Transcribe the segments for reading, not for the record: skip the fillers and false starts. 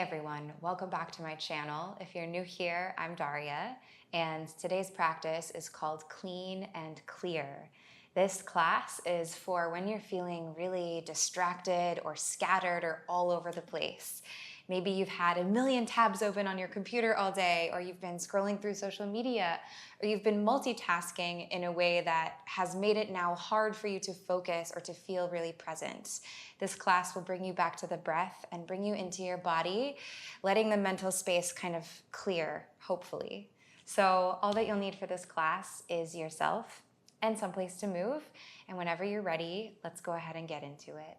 everyone, welcome back to my channel. If you're new here, I'm Daria, and today's practice is called Clean and Clear. This class is for when you're feeling really distracted or scattered or all over the place. Maybe you've had a million tabs open on your computer all day, or you've been scrolling through social media, or you've been multitasking in a way that has made it now hard for you to focus or to feel really present. This class will bring you back to the breath and bring you into your body, letting the mental space kind of clear, hopefully. So all that you'll need for this class is yourself and someplace to move. And whenever you're ready, let's go ahead and get into it.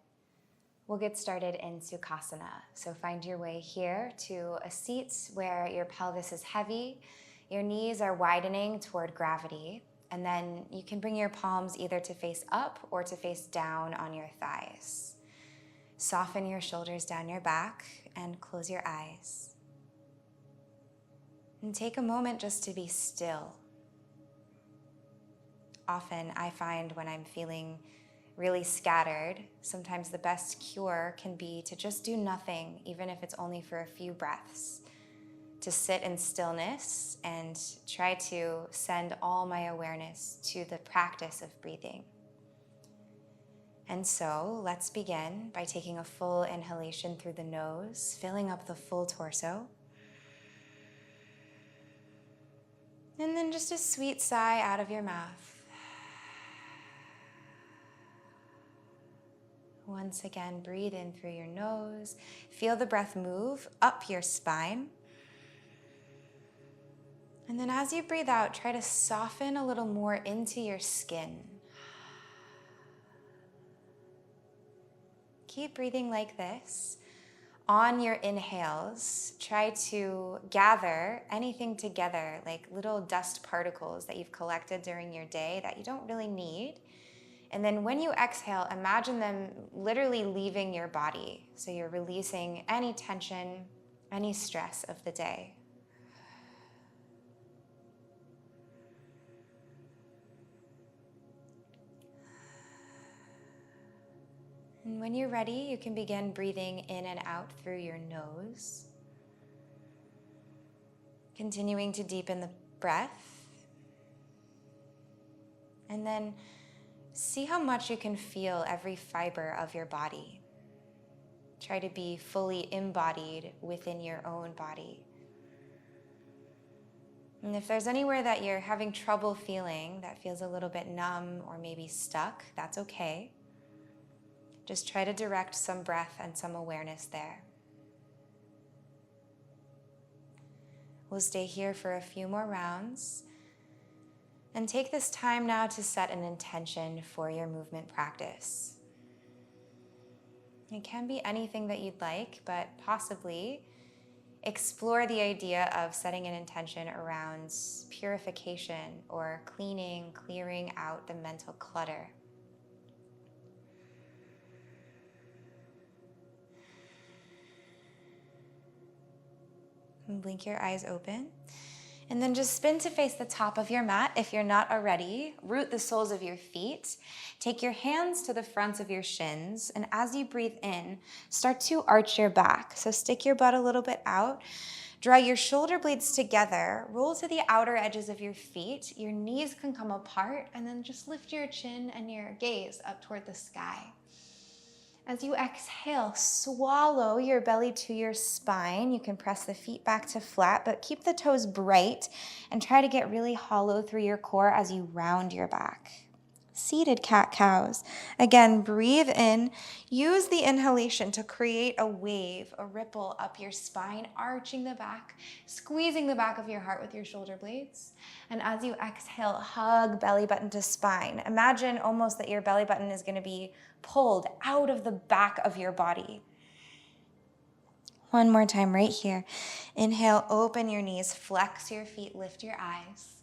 We'll get started in Sukhasana. So find your way here to a seat where your pelvis is heavy, your knees are widening toward gravity, and then you can bring your palms either to face up or to face down on your thighs. Soften your shoulders down your back and close your eyes. And take a moment just to be still. Often I find when I'm feeling really scattered, sometimes the best cure can be to just do nothing, even if it's only for a few breaths. To sit in stillness and try to send all my awareness to the practice of breathing. And so let's begin by taking a full inhalation through the nose, filling up the full torso. And then just a sweet sigh out of your mouth. Once again, breathe in through your nose. Feel the breath move up your spine. And then as you breathe out, try to soften a little more into your skin. Keep breathing like this. On your inhales, try to gather anything together, like little dust particles that you've collected during your day that you don't really need. And then when you exhale, imagine them literally leaving your body. So you're releasing any tension, any stress of the day. And when you're ready, you can begin breathing in and out through your nose. Continuing to deepen the breath. And then see how much you can feel every fiber of your body. Try to be fully embodied within your own body. And if there's anywhere that you're having trouble feeling, that feels a little bit numb or maybe stuck, that's okay. Just try to direct some breath and some awareness there. We'll stay here for a few more rounds. And take this time now to set an intention for your movement practice. It can be anything that you'd like, but possibly explore the idea of setting an intention around purification or cleaning, clearing out the mental clutter. And blink your eyes open. And then just spin to face the top of your mat if you're not already. Root the soles of your feet. Take your hands to the fronts of your shins. And as you breathe in, start to arch your back. So stick your butt a little bit out. Draw your shoulder blades together. Roll to the outer edges of your feet. Your knees can come apart. And then just lift your chin and your gaze up toward the sky. As you exhale, swallow your belly to your spine. You can press the feet back to flat, but keep the toes bright and try to get really hollow through your core as you round your back. Seated cat-cows. Again, breathe in. Use the inhalation to create a wave, a ripple up your spine, arching the back, squeezing the back of your heart with your shoulder blades. And as you exhale, hug belly button to spine. Imagine almost that your belly button is going to be pulled out of the back of your body. One more time right here. Inhale, open your knees, flex your feet, lift your eyes.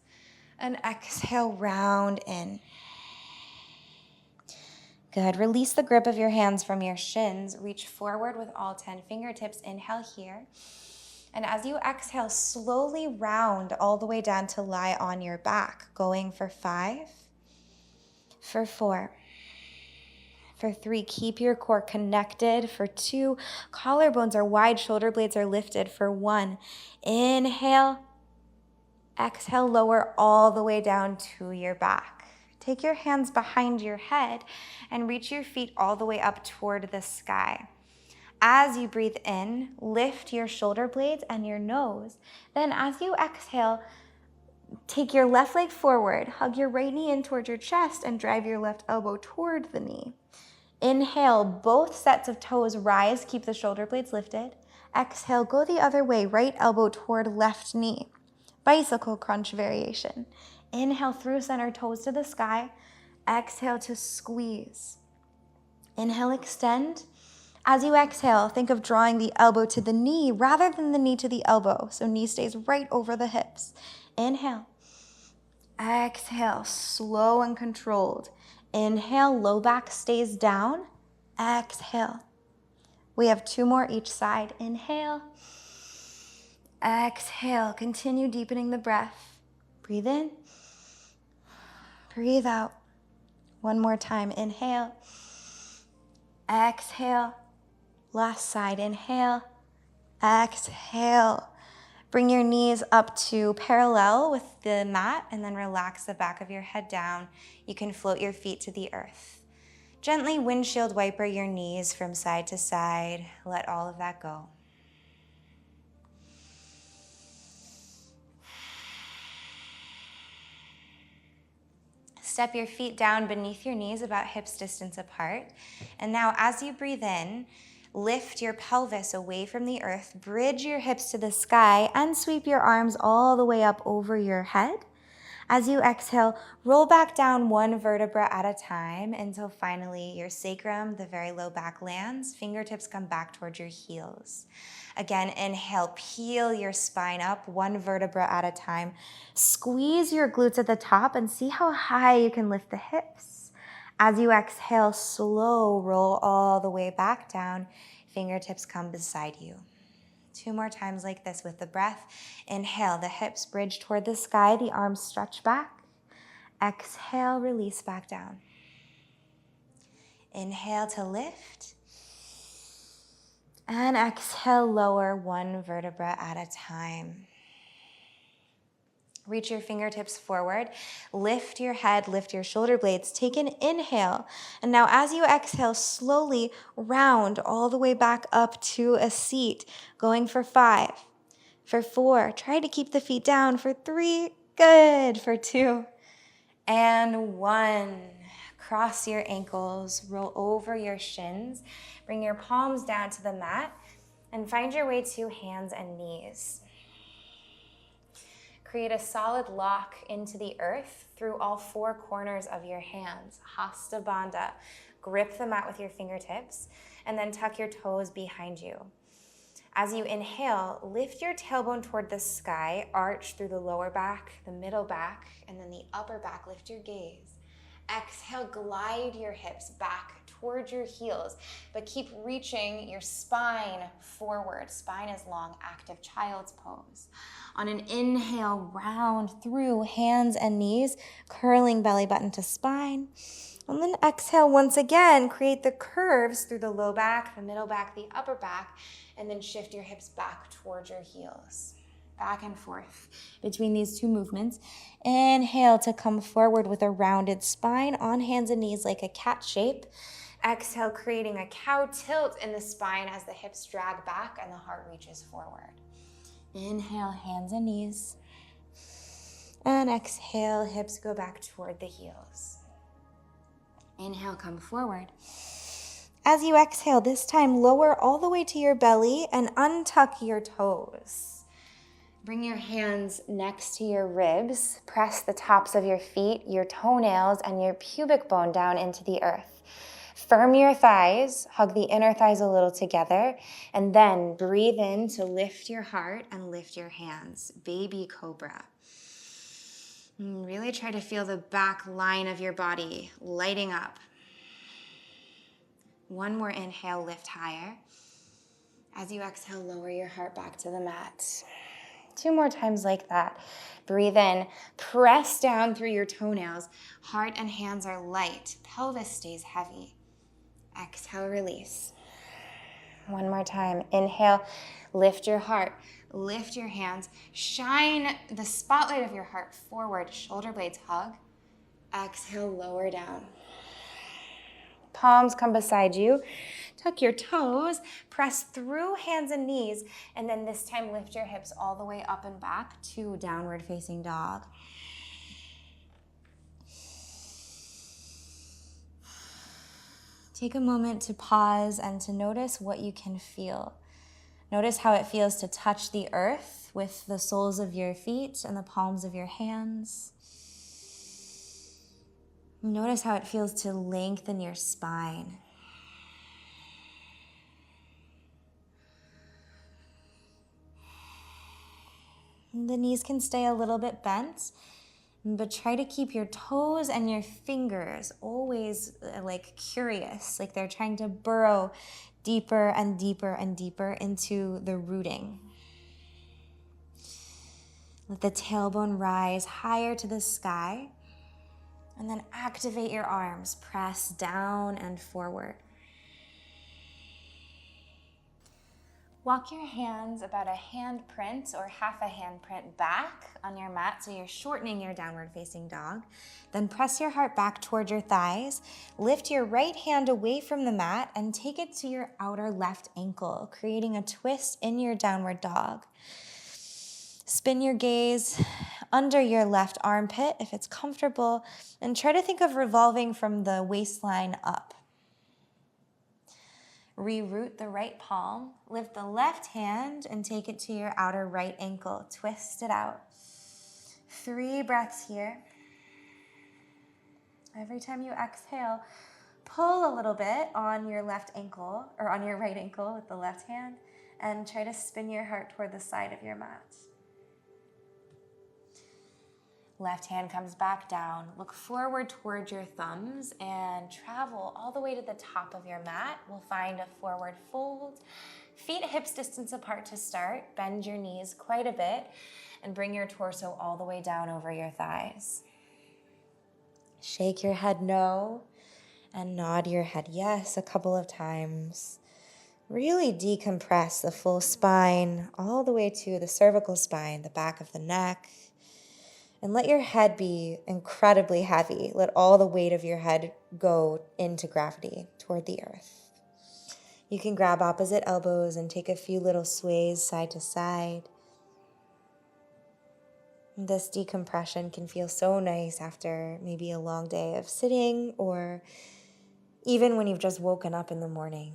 And exhale, round in. Good. Release the grip of your hands from your shins. Reach forward with all 10 fingertips. Inhale here. And as you exhale, slowly round all the way down to lie on your back. Going for 5, for 4, For 3, keep your core connected. For 2, collarbones are wide, shoulder blades are lifted. For 1, inhale. Exhale, lower all the way down to your back. Take your hands behind your head and reach your feet all the way up toward the sky. As you breathe in, lift your shoulder blades and your nose. Then as you exhale, take your left leg forward, hug your right knee in towards your chest, and drive your left elbow toward the knee. Inhale, both sets of toes rise, keep the shoulder blades lifted. Exhale, go the other way, right elbow toward left knee. Bicycle crunch variation. Inhale through center, toes to the sky. Exhale to squeeze. Inhale, extend. As you exhale, think of drawing the elbow to the knee rather than the knee to the elbow, so knee stays right over the hips. Inhale. Exhale, slow and controlled. Inhale, low back stays down. Exhale. We have 2 more each side. Inhale. Exhale, continue deepening the breath. Breathe in, breathe out. 1 more time, inhale, exhale. Last side, inhale, exhale. Bring your knees up to parallel with the mat and then relax the back of your head down. You can float your feet to the earth. Gently windshield wiper your knees from side to side. Let all of that go. Step your feet down beneath your knees about hips distance apart. And now as you breathe in, lift your pelvis away from the earth, bridge your hips to the sky, and sweep your arms all the way up over your head. As you exhale, roll back down 1 vertebra at a time until finally your sacrum, the very low back, lands. Fingertips come back towards your heels. Again, inhale, peel your spine up 1 vertebra at a time. Squeeze your glutes at the top and see how high you can lift the hips. As you exhale, slow roll all the way back down. Fingertips come beside you. 2 more times like this with the breath. Inhale, the hips bridge toward the sky, the arms stretch back. Exhale, release back down. Inhale to lift. And exhale, lower 1 vertebra at a time. Reach your fingertips forward, lift your head, lift your shoulder blades, take an inhale. And now as you exhale, slowly round all the way back up to a seat, going for 5, for 4, try to keep the feet down, for 3, good, for 2, and 1. Cross your ankles, roll over your shins, bring your palms down to the mat, and find your way to hands and knees. Create a solid lock into the earth through all 4 corners of your hands. Hasta Bandha. Grip the mat with your fingertips and then tuck your toes behind you. As you inhale, lift your tailbone toward the sky, arch through the lower back, the middle back, and then the upper back. Lift your gaze. Exhale, glide your hips back towards your heels, but keep reaching your spine forward. Spine is long, active child's pose. On an inhale, round through hands and knees, curling belly button to spine. And then exhale once again, create the curves through the low back, the middle back, the upper back, and then shift your hips back towards your heels. Back and forth between these 2 movements. Inhale to come forward with a rounded spine on hands and knees like a cat shape. Exhale, creating a cow tilt in the spine as the hips drag back and the heart reaches forward. Inhale, hands and knees. And exhale, hips go back toward the heels. Inhale, come forward. As you exhale, this time lower all the way to your belly and untuck your toes. Bring your hands next to your ribs. Press the tops of your feet, your toenails, and your pubic bone down into the earth. Firm your thighs, hug the inner thighs a little together, and then breathe in to lift your heart and lift your hands. Baby cobra. And really try to feel the back line of your body lighting up. 1 more inhale, lift higher. As you exhale, lower your heart back to the mat. 2 more times like that. Breathe in, press down through your toenails. Heart and hands are light. Pelvis stays heavy. Exhale, release. One more time. Inhale, lift your heart, lift your hands, shine the spotlight of your heart forward, shoulder blades hug. Exhale, lower down. Palms come beside you. Tuck your toes, press through hands and knees, and then this time lift your hips all the way up and back to downward facing dog. Take a moment to pause and to notice what you can feel. Notice how it feels to touch the earth with the soles of your feet and the palms of your hands. Notice how it feels to lengthen your spine. The knees can stay a little bit bent, but try to keep your toes and your fingers always like curious, like they're trying to burrow deeper and deeper and deeper into the rooting. Let the tailbone rise higher to the sky, and then activate your arms. Press down and forward. Walk your hands about a hand print or half a hand print back on your mat, so you're shortening your downward facing dog. Then press your heart back toward your thighs. Lift your right hand away from the mat and take it to your outer left ankle, creating a twist in your downward dog. Spin your gaze under your left armpit if it's comfortable, and try to think of revolving from the waistline up. Reroot the right palm, lift the left hand and take it to your outer right ankle. Twist it out. 3 breaths here. Every time you exhale, pull a little bit on your left ankle, or on your right ankle with the left hand, and try to spin your heart toward the side of your mat. Left hand comes back down. Look forward toward your thumbs and travel all the way to the top of your mat. We'll find a forward fold. Feet hips distance apart to start. Bend your knees quite a bit and bring your torso all the way down over your thighs. Shake your head no and nod your head yes a couple of times. Really decompress the full spine all the way to the cervical spine, the back of the neck. And let your head be incredibly heavy. Let all the weight of your head go into gravity toward the earth. You can grab opposite elbows and take a few little sways side to side. This decompression can feel so nice after maybe a long day of sitting, or even when you've just woken up in the morning.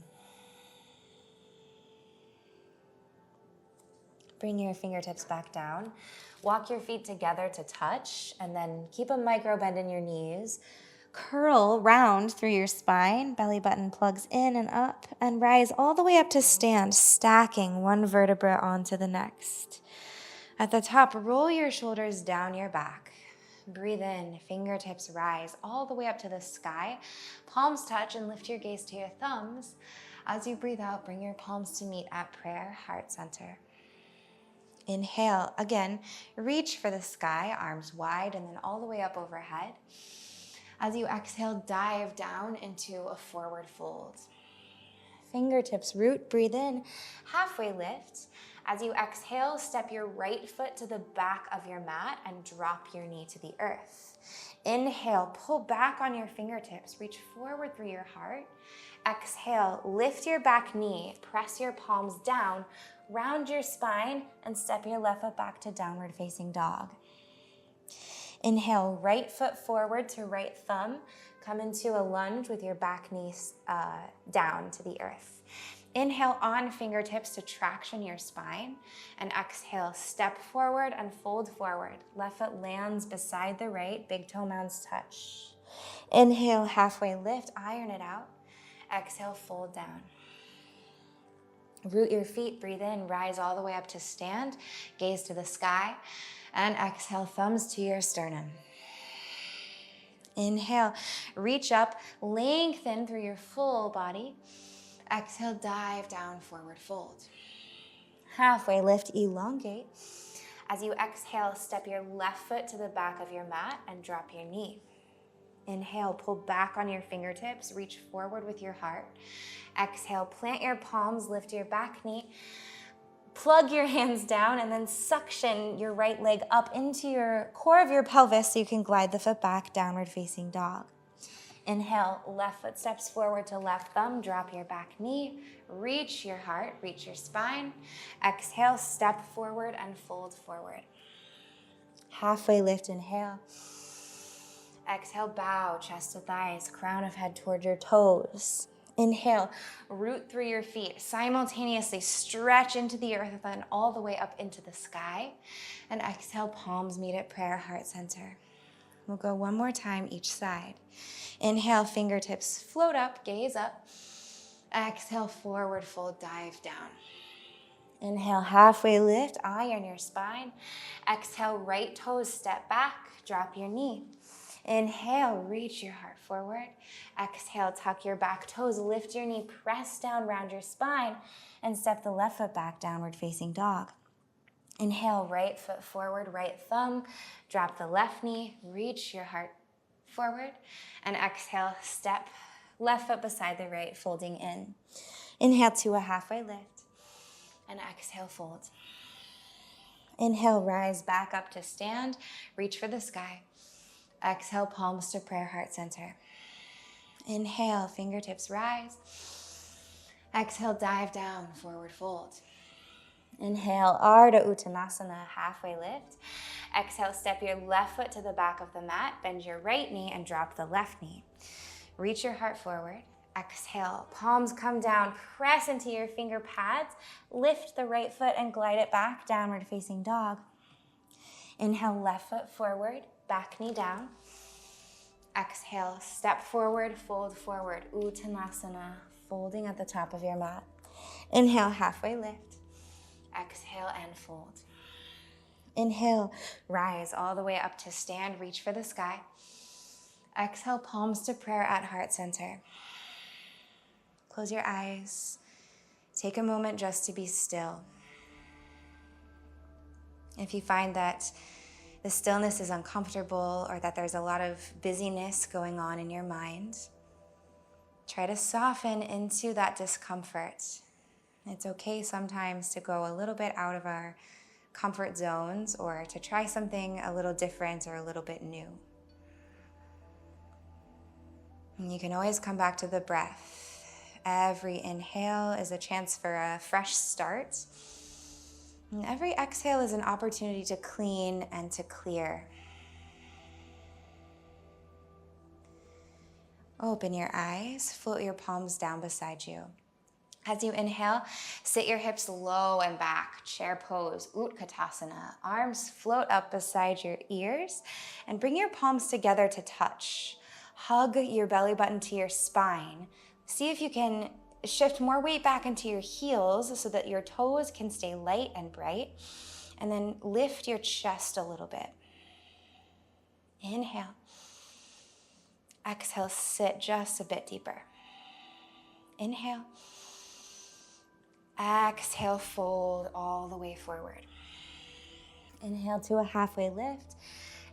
Bring your fingertips back down. Walk your feet together to touch, and then keep a micro bend in your knees. Curl round through your spine, belly button plugs in and up, and rise all the way up to stand, stacking one vertebra onto the next. At the top, roll your shoulders down your back. Breathe in, fingertips rise all the way up to the sky. Palms touch and lift your gaze to your thumbs. As you breathe out, bring your palms to meet at prayer, heart center. Inhale, again, reach for the sky, arms wide, and then all the way up overhead. As you exhale, dive down into a forward fold. Fingertips root, breathe in, halfway lift. As you exhale, step your right foot to the back of your mat and drop your knee to the earth. Inhale, pull back on your fingertips, reach forward through your heart. Exhale, lift your back knee, press your palms down, round your spine, and step your left foot back to downward facing dog. Inhale, right foot forward to right thumb. Come into a lunge with your back knee down to the earth. Inhale on fingertips to traction your spine. And exhale, step forward and fold forward. Left foot lands beside the right, big toe mounds touch. Inhale, halfway lift, iron it out. Exhale, fold down. Root your feet, breathe in, rise all the way up to stand, gaze to the sky, and exhale, thumbs to your sternum. Inhale, reach up, lengthen through your full body. Exhale, dive down, forward fold. Halfway lift, elongate. As you exhale, step your left foot to the back of your mat and drop your knee. Inhale, pull back on your fingertips, reach forward with your heart. Exhale, plant your palms, lift your back knee, plug your hands down, and then suction your right leg up into your core of your pelvis so you can glide the foot back, downward facing dog. Inhale, left foot steps forward to left thumb, drop your back knee, reach your heart, reach your spine. Exhale, step forward and fold forward. Halfway lift, inhale. Exhale, bow, chest to thighs, crown of head toward your toes. Inhale, root through your feet. Simultaneously stretch into the earth and all the way up into the sky. And exhale, palms meet at prayer, heart center. We'll go one more time each side. Inhale, fingertips float up, gaze up. Exhale, forward fold, dive down. Inhale, halfway lift, iron your spine. Exhale, right toes step back, drop your knee. Inhale, reach your heart forward. Exhale, tuck your back toes, lift your knee, press down, round your spine, and step the left foot back, downward facing dog. Inhale, right foot forward, right thumb, drop the left knee, reach your heart forward, and exhale, step left foot beside the right, folding in. Inhale to a halfway lift, and exhale, fold. Inhale, rise back up to stand, reach for the sky. Exhale, palms to prayer, heart center. Inhale, fingertips rise. Exhale, dive down, forward fold. Inhale, Ardha Uttanasana, halfway lift. Exhale, step your left foot to the back of the mat, bend your right knee and drop the left knee. Reach your heart forward. Exhale, palms come down, press into your finger pads, lift the right foot and glide it back, downward facing dog. Inhale, left foot forward, back knee down. Exhale, step forward, fold forward, Uttanasana, folding at the top of your mat. Inhale, halfway lift. Exhale and fold. Inhale, rise all the way up to stand, reach for the sky. Exhale, palms to prayer at heart center. Close your eyes. Take a moment just to be still. If you find that the stillness is uncomfortable or that there's a lot of busyness going on in your mind, try to soften into that discomfort. It's okay sometimes to go a little bit out of our comfort zones or to try something a little different or a little bit new. And you can always come back to the breath. Every inhale is a chance for a fresh start. And every exhale is an opportunity to clean and to clear. Open your eyes, float your palms down beside you. As you inhale, sit your hips low and back, chair pose, Katasana. Arms float up beside your ears and bring your palms together to touch. Hug your belly button to your spine. See if you can shift more weight back into your heels so that your toes can stay light and bright. And then lift your chest a little bit. Inhale. Exhale, sit just a bit deeper. Inhale. Exhale, fold all the way forward. Inhale to a halfway lift.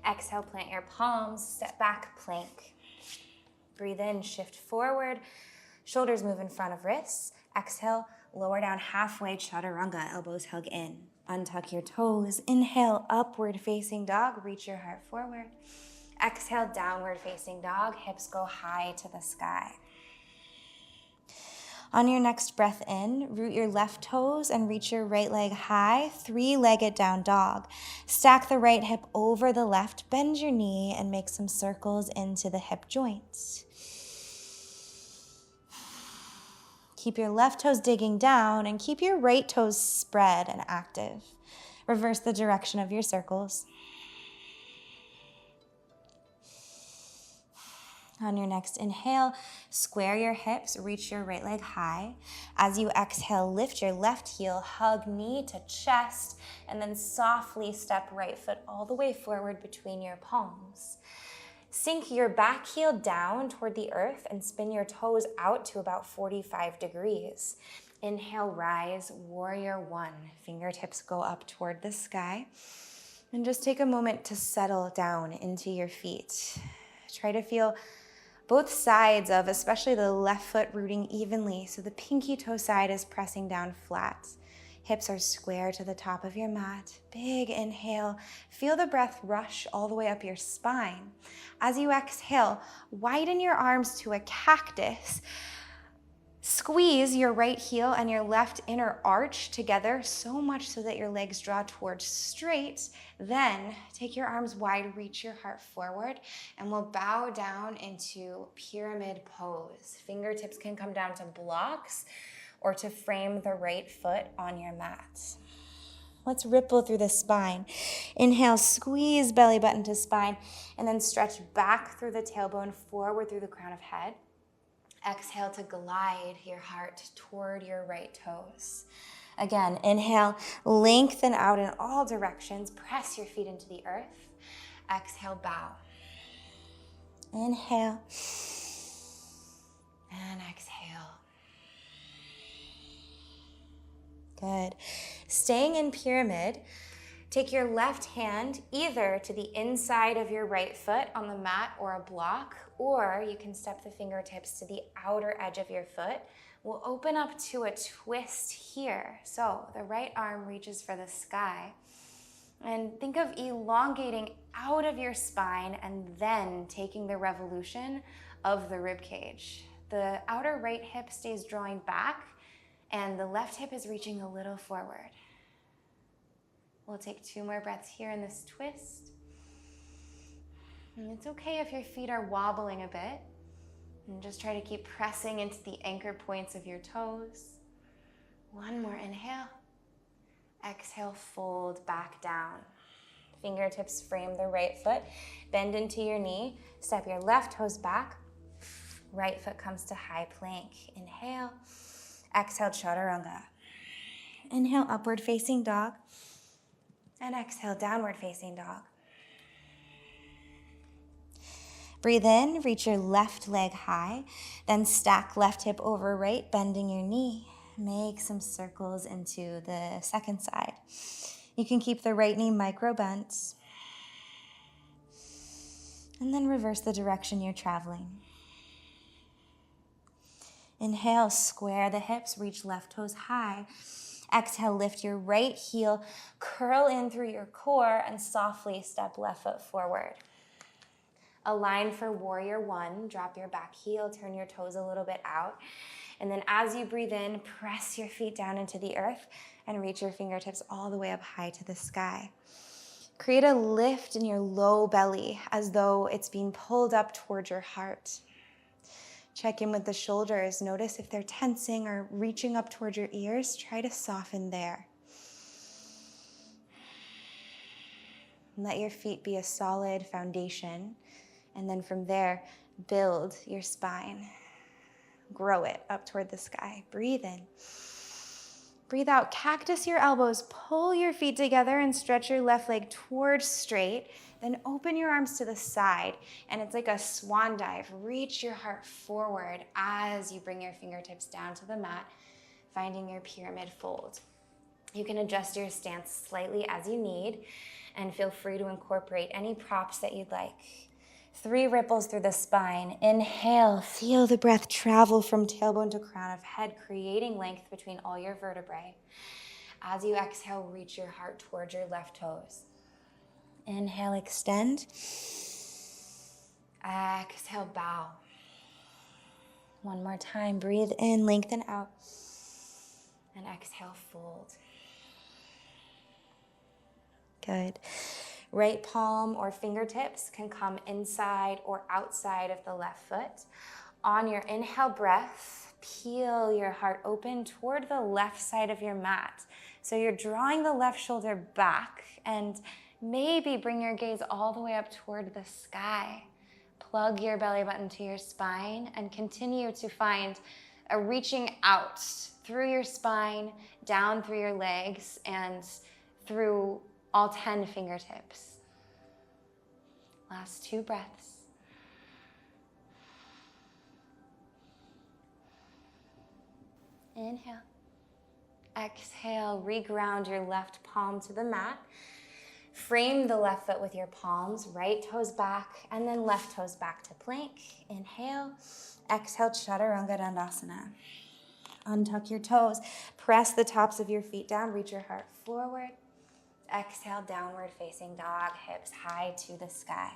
Exhale, plant your palms, step back, plank. Breathe in, shift forward. Shoulders move in front of wrists. Exhale, lower down halfway, Chaturanga, elbows hug in. Untuck your toes. Inhale, upward facing dog, reach your heart forward. Exhale, downward facing dog, hips go high to the sky. On your next breath in, root your left toes and reach your right leg high, three-legged down dog. Stack the right hip over the left, bend your knee, and make some circles into the hip joints. Keep your left toes digging down and keep your right toes spread and active. Reverse the direction of your circles. On your next inhale, square your hips, reach your right leg high. As you exhale, lift your left heel, hug knee to chest, and then softly step right foot all the way forward between your palms. Sink your back heel down toward the earth and spin your toes out to about 45 degrees. Inhale, rise, warrior one. Fingertips go up toward the sky. And just take a moment to settle down into your feet. Try to feel both sides of, especially the left foot, rooting evenly. So the pinky toe side is pressing down flat. Hips are square to the top of your mat. Big inhale. Feel the breath rush all the way up your spine. As you exhale, widen your arms to a cactus. Squeeze your right heel and your left inner arch together so much so that your legs draw towards straight. Then take your arms wide, reach your heart forward, and we'll bow down into pyramid pose. Fingertips can come down to blocks or to frame the right foot on your mat. Let's ripple through the spine. Inhale, squeeze belly button to spine, and then stretch back through the tailbone, forward through the crown of head. Exhale to glide your heart toward your right toes. Again, inhale, lengthen out in all directions. Press your feet into the earth. Exhale, bow. Inhale. And exhale. Good. Staying in pyramid, take your left hand either to the inside of your right foot on the mat or a block, or you can step the fingertips to the outer edge of your foot. We'll open up to a twist here. So the right arm reaches for the sky. And think of elongating out of your spine and then taking the revolution of the rib cage. The outer right hip stays drawing back and the left hip is reaching a little forward. We'll take 2 more breaths here in this twist. And it's okay if your feet are wobbling a bit. And just try to keep pressing into the anchor points of your toes. 1 more inhale. Exhale, fold back down. Fingertips frame the right foot. Bend into your knee. Step your left toes back. Right foot comes to high plank. Inhale. Exhale, Chaturanga. Inhale, upward facing dog. And exhale, downward facing dog. Breathe in, reach your left leg high, then stack left hip over right, bending your knee. Make some circles into the second side. You can keep the right knee micro bent. And then reverse the direction you're traveling. Inhale, square the hips, reach left toes high. Exhale, lift your right heel, curl in through your core, and softly step left foot forward. Align for warrior 1. Drop your back heel, turn your toes a little bit out. And then as you breathe in, press your feet down into the earth and reach your fingertips all the way up high to the sky. Create a lift in your low belly as though it's being pulled up towards your heart. Check in with the shoulders. Notice if they're tensing or reaching up towards your ears. Try to soften there. Let your feet be a solid foundation. And then from there, build your spine. Grow it up toward the sky. Breathe in. Breathe out. Cactus your elbows. Pull your feet together and stretch your left leg towards straight. Then open your arms to the side. And it's like a swan dive. Reach your heart forward as you bring your fingertips down to the mat, finding your pyramid fold. You can adjust your stance slightly as you need and feel free to incorporate any props that you'd like. 3 ripples through the spine. Inhale, feel the breath travel from tailbone to crown of head, creating length between all your vertebrae. As you exhale, reach your heart towards your left toes. Inhale, extend. Exhale, bow. 1 more time. Breathe in, lengthen out. And exhale, fold. Good. Right palm or fingertips can come inside or outside of the left foot. On your inhale breath, peel your heart open toward the left side of your mat. So you're drawing the left shoulder back and maybe bring your gaze all the way up toward the sky. Plug your belly button to your spine and continue to find a reaching out through your spine, down through your legs, and through all 10 fingertips. Last 2 breaths. Inhale. Exhale, reground your left palm to the mat. Frame the left foot with your palms, right toes back, and then left toes back to plank. Inhale. Exhale, Chaturanga Dandasana. Untuck your toes. Press the tops of your feet down. Reach your heart forward. Exhale, downward facing dog, hips high to the sky.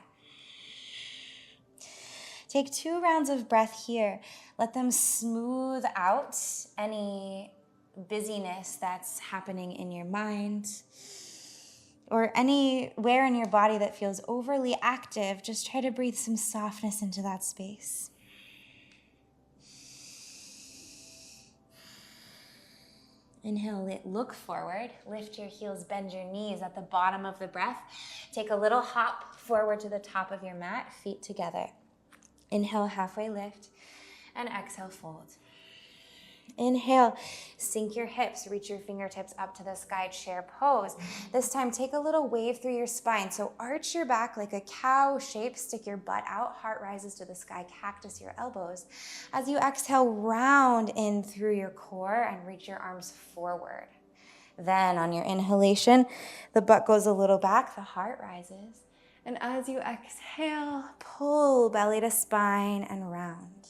Take 2 rounds of breath here. Let them smooth out any busyness that's happening in your mind or anywhere in your body that feels overly active. Just try to breathe some softness into that space. Inhale, look forward, lift your heels, bend your knees at the bottom of the breath. Take a little hop forward to the top of your mat, feet together. Inhale, halfway lift, and exhale, fold. Inhale, sink your hips, reach your fingertips up to the sky, chair pose. This time, take a little wave through your spine. So arch your back like a cow shape, stick your butt out, heart rises to the sky, cactus your elbows. As you exhale, round in through your core and reach your arms forward. Then on your inhalation, the butt goes a little back, the heart rises. And as you exhale, pull belly to spine and round.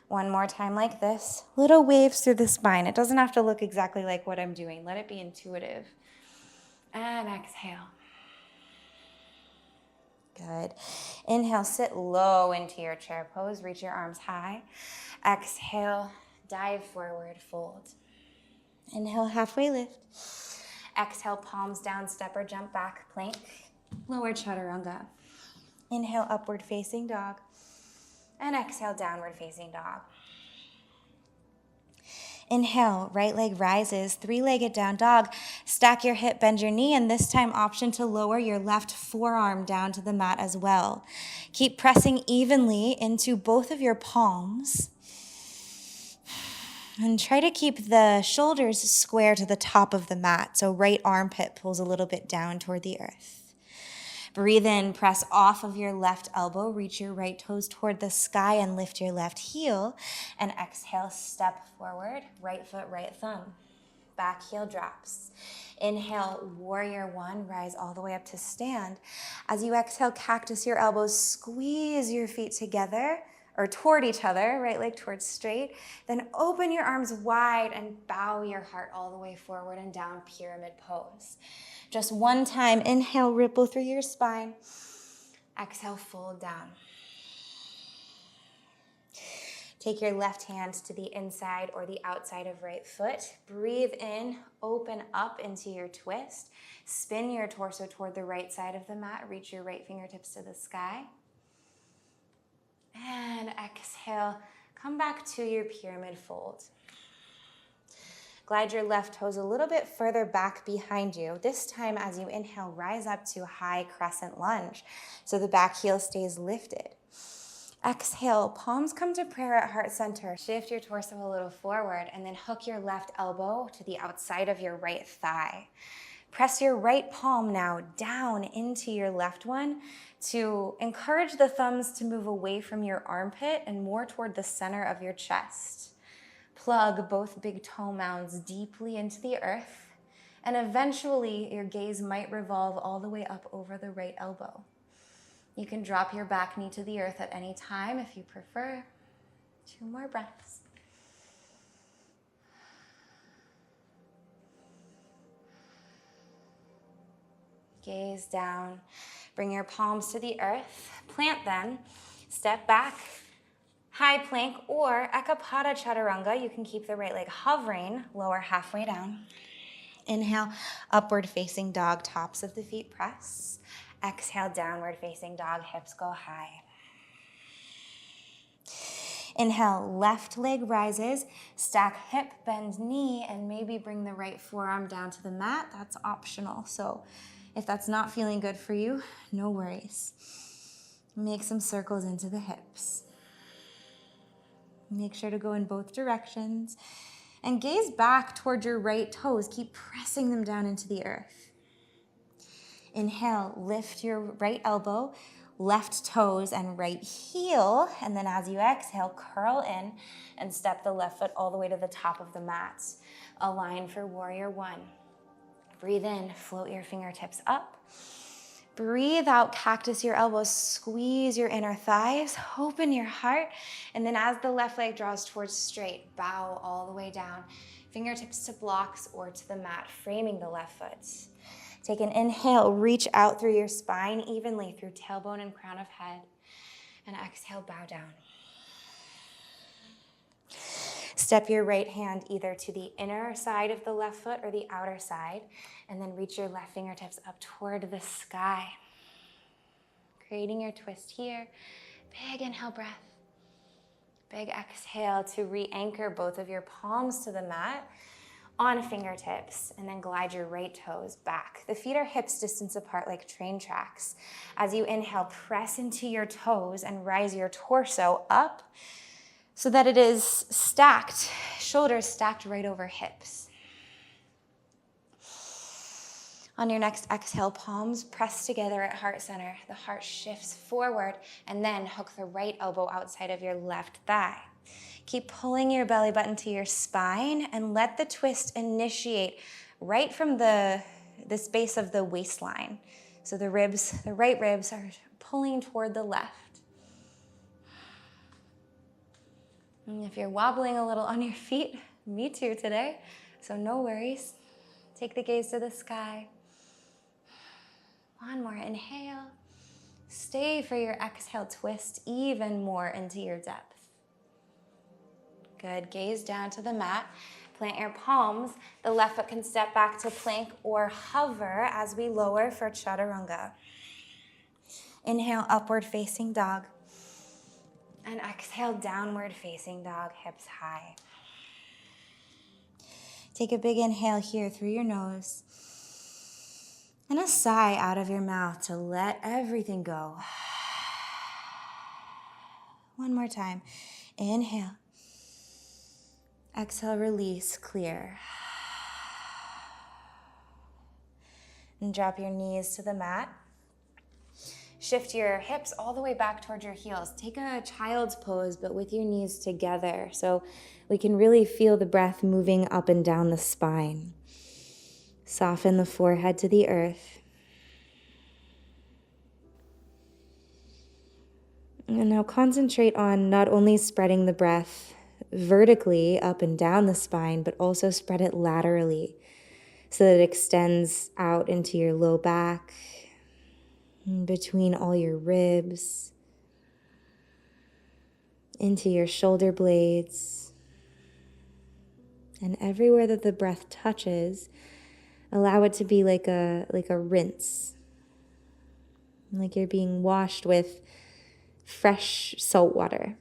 One more time like this. Little waves through the spine. It doesn't have to look exactly like what I'm doing. Let it be intuitive. And exhale. Good. Inhale, sit low into your chair pose. Reach your arms high. Exhale, dive forward, fold. Inhale, halfway lift. Exhale, palms down, step or jump back, plank. Lower Chaturanga. Inhale, upward facing dog. And exhale, downward facing dog. Inhale, right leg rises, 3-legged down dog. Stack your hip, bend your knee, and this time option to lower your left forearm down to the mat as well. Keep pressing evenly into both of your palms. And try to keep the shoulders square to the top of the mat, so right armpit pulls a little bit down toward the earth. Breathe in, press off of your left elbow, reach your right toes toward the sky and lift your left heel. And exhale, step forward, right foot, right thumb. Back heel drops. Inhale, warrior 1, rise all the way up to stand. As you exhale, cactus your elbows, squeeze your feet together or toward each other, right leg towards straight. Then open your arms wide and bow your heart all the way forward and down, pyramid pose. Just one time, inhale, ripple through your spine. Exhale, fold down. Take your left hand to the inside or the outside of right foot. Breathe in, open up into your twist. Spin your torso toward the right side of the mat. Reach your right fingertips to the sky. And exhale, come back to your pyramid fold. Glide your left toes a little bit further back behind you. This time, as you inhale, rise up to high crescent lunge, so the back heel stays lifted. Exhale, palms come to prayer at heart center. Shift your torso a little forward, and then hook your left elbow to the outside of your right thigh. Press your right palm now down into your left one to encourage the thumbs to move away from your armpit and more toward the center of your chest. Plug both big toe mounds deeply into the earth, and eventually your gaze might revolve all the way up over the right elbow. You can drop your back knee to the earth at any time if you prefer. 2 more breaths. Gaze down. Bring your palms to the earth. Plant them. Step back. High plank or Ekapada Chaturanga. You can keep the right leg hovering, lower halfway down. Inhale, upward facing dog, tops of the feet press. Exhale, downward facing dog, hips go high. Inhale, left leg rises, stack hip, bend knee, and maybe bring the right forearm down to the mat. That's optional. So if that's not feeling good for you, no worries. Make some circles into the hips. Make sure to go in both directions and gaze back toward your right toes. Keep pressing them down into the earth. Inhale, lift your right elbow, left toes, and right heel. And then as you exhale, curl in and step the left foot all the way to the top of the mat. Align for warrior 1. Breathe in, float your fingertips up. Breathe out, cactus your elbows, squeeze your inner thighs, open your heart. And then as the left leg draws towards straight, bow all the way down. Fingertips to blocks or to the mat, framing the left foot. Take an inhale, reach out through your spine evenly through tailbone and crown of head. And exhale, bow down. Step your right hand either to the inner side of the left foot or the outer side, and then reach your left fingertips up toward the sky. Creating your twist here. Big inhale breath. Big exhale to re-anchor both of your palms to the mat on fingertips, and then glide your right toes back. The feet are hips distance apart like train tracks. As you inhale, press into your toes and rise your torso up so that it is stacked, shoulders stacked right over hips. On your next exhale, palms press together at heart center. The heart shifts forward, and then hook the right elbow outside of your left thigh. Keep pulling your belly button to your spine and let the twist initiate right from the space of the waistline. So the right ribs are pulling toward the left. And if you're wobbling a little on your feet, me too today, so no worries. Take the gaze to the sky. One more inhale. Stay for your exhale, twist even more into your depth. Good, gaze down to the mat. Plant your palms. The left foot can step back to plank or hover as we lower for Chaturanga. Inhale, upward facing dog. And exhale, downward facing dog, hips high. Take a big inhale here through your nose. And a sigh out of your mouth to let everything go. One more time. Inhale. Exhale, release, clear. And drop your knees to the mat. Shift your hips all the way back towards your heels. Take a child's pose, but with your knees together, so we can really feel the breath moving up and down the spine. Soften the forehead to the earth. And now concentrate on not only spreading the breath vertically up and down the spine, but also spread it laterally so that it extends out into your low back, between all your ribs, into your shoulder blades, and everywhere that the breath touches, allow it to be like a rinse, like you're being washed with fresh salt water.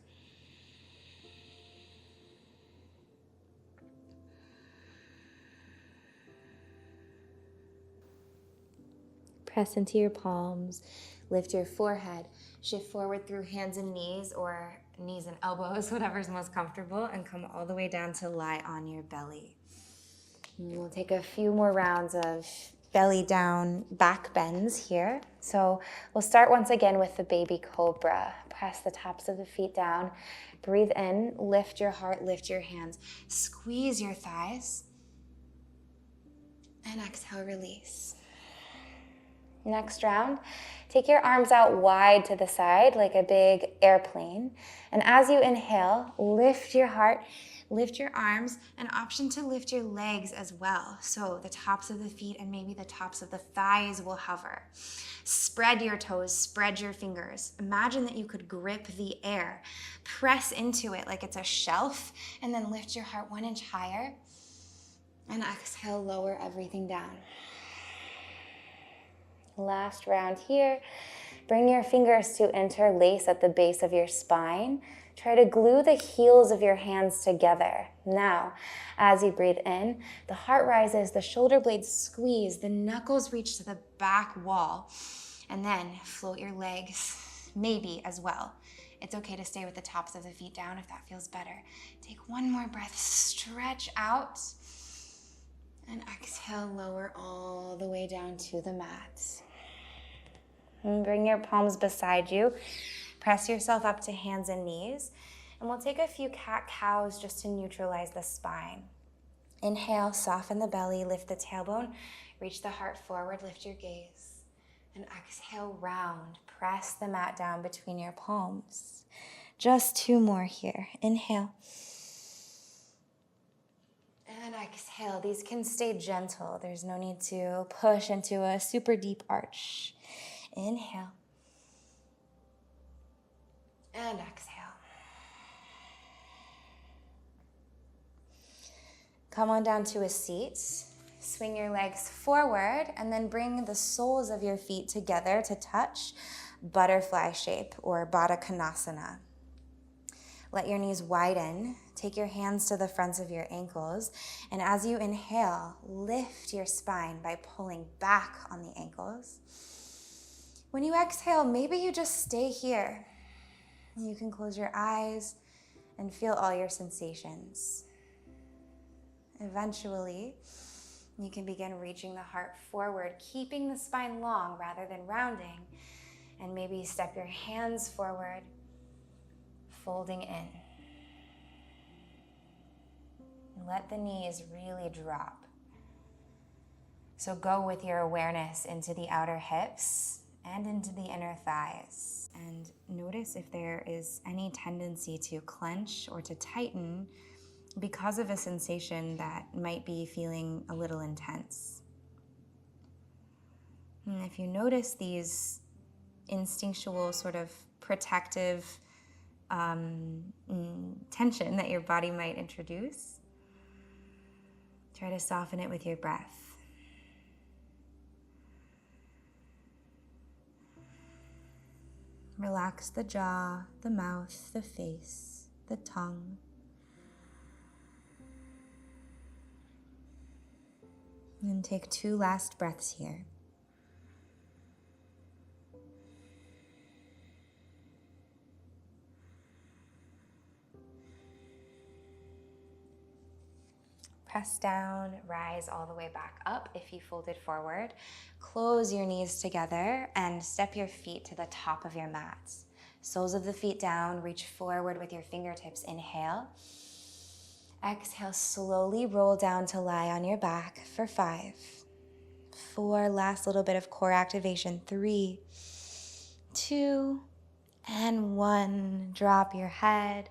Press into your palms, lift your forehead, shift forward through hands and knees, or knees and elbows, whatever's most comfortable, and come all the way down to lie on your belly. And we'll take a few more rounds of belly down back bends here. So we'll start once again with the baby cobra. Press the tops of the feet down, breathe in, lift your heart, lift your hands, squeeze your thighs, and exhale, release. Next round, take your arms out wide to the side like a big airplane. And as you inhale, lift your heart, lift your arms, an option to lift your legs as well. So the tops of the feet and maybe the tops of the thighs will hover. Spread your toes, spread your fingers. Imagine that you could grip the air. Press into it like it's a shelf, and then lift your heart 1 inch higher. And exhale, lower everything down. Last round here. Bring your fingers to interlace at the base of your spine. Try to glue the heels of your hands together. Now, as you breathe in, the heart rises, the shoulder blades squeeze, the knuckles reach to the back wall, and then float your legs, maybe as well. It's okay to stay with the tops of the feet down if that feels better. Take one more breath, stretch out, and exhale, lower all the way down to the mat. And bring your palms beside you. Press yourself up to hands and knees. And we'll take a few cat-cows just to neutralize the spine. Inhale, soften the belly, lift the tailbone, reach the heart forward, lift your gaze. And exhale, round. Press the mat down between your palms. Just 2 more here. Inhale. And exhale. These can stay gentle. There's no need to push into a super deep arch. Inhale. And exhale. Come on down to a seat. Swing your legs forward and then bring the soles of your feet together to touch butterfly shape or Badakanasana. Let your knees widen. Take your hands to the fronts of your ankles. And as you inhale, lift your spine by pulling back on the ankles. When you exhale, maybe you just stay here. You can close your eyes and feel all your sensations. Eventually, you can begin reaching the heart forward, keeping the spine long rather than rounding. And maybe step your hands forward, folding in. And let the knees really drop. So go with your awareness into the outer hips and into the inner thighs. And notice if there is any tendency to clench or to tighten because of a sensation that might be feeling a little intense. And if you notice these instinctual sort of protective tension that your body might introduce, try to soften it with your breath. Relax the jaw, the mouth, the face, the tongue. And take 2 last breaths here. Press down, rise all the way back up if you folded forward. Close your knees together and step your feet to the top of your mat. Soles of the feet down, reach forward with your fingertips. Inhale. Exhale, slowly roll down to lie on your back for 5, 4, last little bit of core activation. 3, 2, and 1. Drop your head.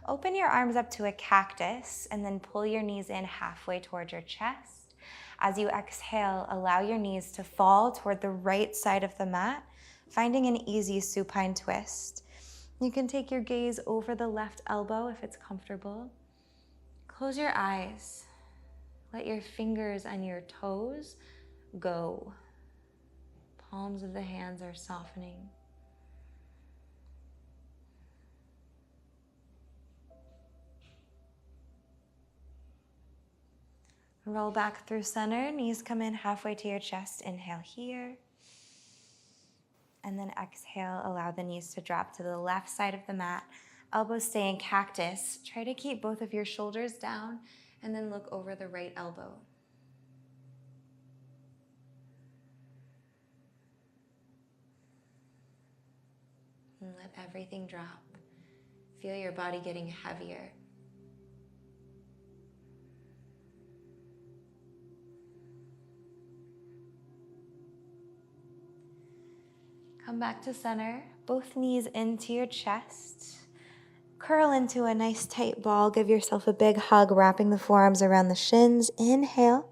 Open your arms up to a cactus and then pull your knees in halfway toward your chest. As you exhale, allow your knees to fall toward the right side of the mat, finding an easy supine twist. You can take your gaze over the left elbow if it's comfortable. Close your eyes. Let your fingers and your toes go. Palms of the hands are softening. Roll back through center, knees come in halfway to your chest. Inhale here. And then exhale, allow the knees to drop to the left side of the mat. Elbows stay in cactus. Try to keep both of your shoulders down and then look over the right elbow. And let everything drop. Feel your body getting heavier. Come back to center, both knees into your chest. Curl into a nice tight ball. Give yourself a big hug, wrapping the forearms around the shins. Inhale.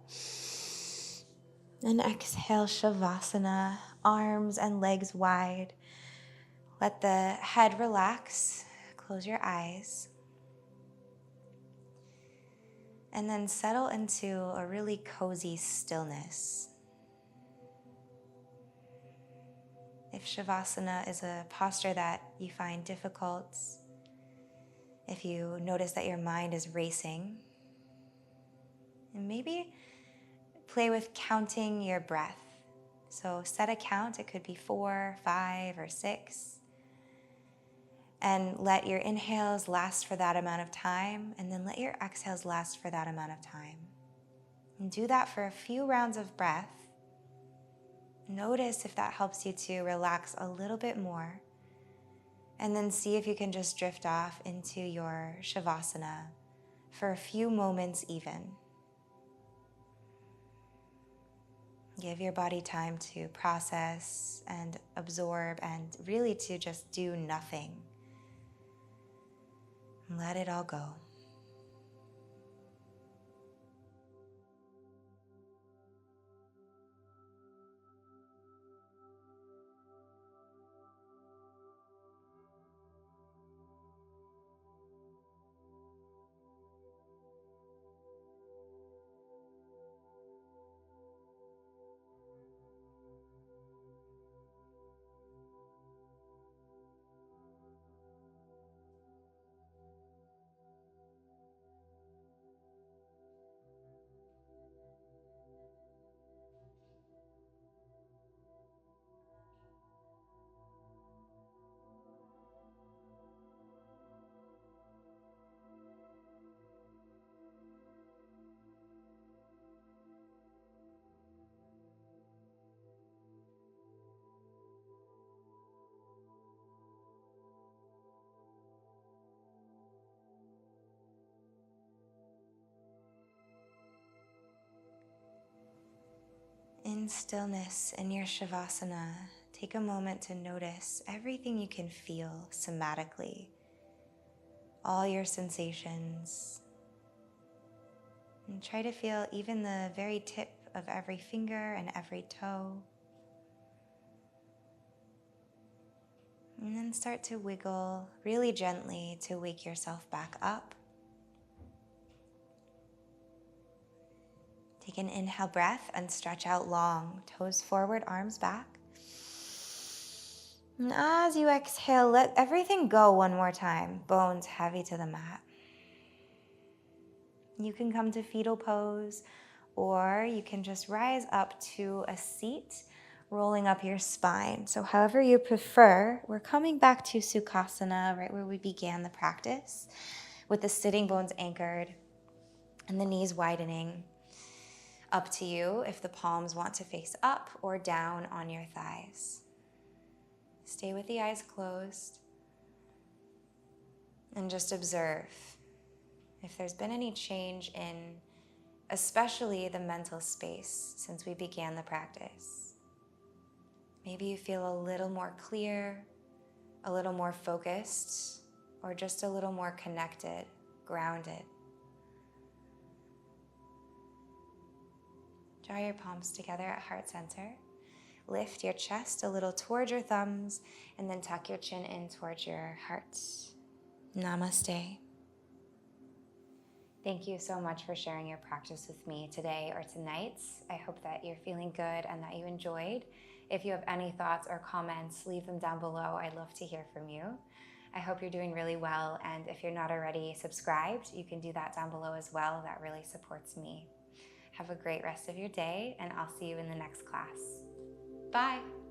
And exhale, Shavasana, arms and legs wide. Let the head relax. Close your eyes. And then settle into a really cozy stillness. If Shavasana is a posture that you find difficult, if you notice that your mind is racing, and maybe play with counting your breath. So set a count, it could be 4, 5, or 6. And let your inhales last for that amount of time, and then let your exhales last for that amount of time. And do that for a few rounds of breath. Notice if that helps you to relax a little bit more. And then see if you can just drift off into your Shavasana for a few moments even. Give your body time to process and absorb and really to just do nothing. Let it all go. In stillness, in your Shavasana, take a moment to notice everything you can feel somatically, all your sensations, and try to feel even the very tip of every finger and every toe. And then start to wiggle really gently to wake yourself back up. Take an inhale breath and stretch out long, toes forward, arms back. And as you exhale, let everything go one more time, bones heavy to the mat. You can come to fetal pose, or you can just rise up to a seat, rolling up your spine. So however you prefer, we're coming back to Sukhasana, right where we began the practice, with the sitting bones anchored and the knees widening. Up to you if the palms want to face up or down on your thighs. Stay with the eyes closed and just observe if there's been any change in especially the mental space since we began the practice. Maybe you feel a little more clear, a little more focused, or just a little more connected, grounded. Draw your palms together at heart center. Lift your chest a little towards your thumbs and then tuck your chin in towards your heart. Namaste. Thank you so much for sharing your practice with me today or tonight. I hope that you're feeling good and that you enjoyed. If you have any thoughts or comments, leave them down below. I'd love to hear from you. I hope you're doing really well, and if you're not already subscribed, you can do that down below as well. That really supports me. Have a great rest of your day, and I'll see you in the next class. Bye.